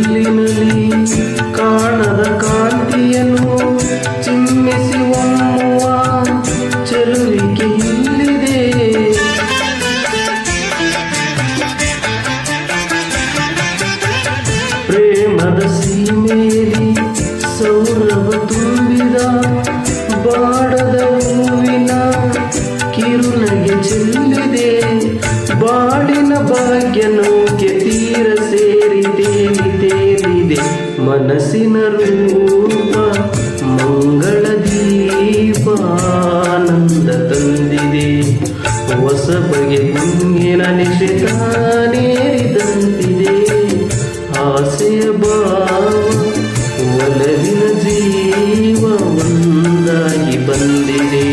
ಕಲ್ಲಿನಲ್ಲಿ ಕಾಣದ ಕಾಂತಿಯನ್ನು ಚಿಮ್ಮಿಸಿ ಒಮ್ಮುವ ಚೆಲುವಿಕೆ ಇಲ್ಲಿದೆ. ಪ್ರೇಮದ ಸೀಮೆಯಲ್ಲಿ ಸೌರಭ ತುಂಬಿದ ಬಾಡದ ಹೂವಿನ ಕಿರುನಗೆ ಚೆಲ್ಲಿದೆ. ಬಾಳಿನ ಭಾಗ್ಯ ನೌಕೆ ತೀರ ಸೇರಿ ತೇಲಿದೆ. ಮನಸ್ಸಿನ ರೂಪ ಮಂಗಳ ದೀಪ ಆನಂದ ತಂದಿದೆ. ಹೊಸ ಬಗೆ ಗುಂಗಿನ ನಿಶೆ ತಾನೇರಿದಂತಿದೆ. ಆಸೆಯ ಭಾವ ಒಲವಿನ ಜೀವ ಒಂದಾಗಿ ಬಂದಿದೆ.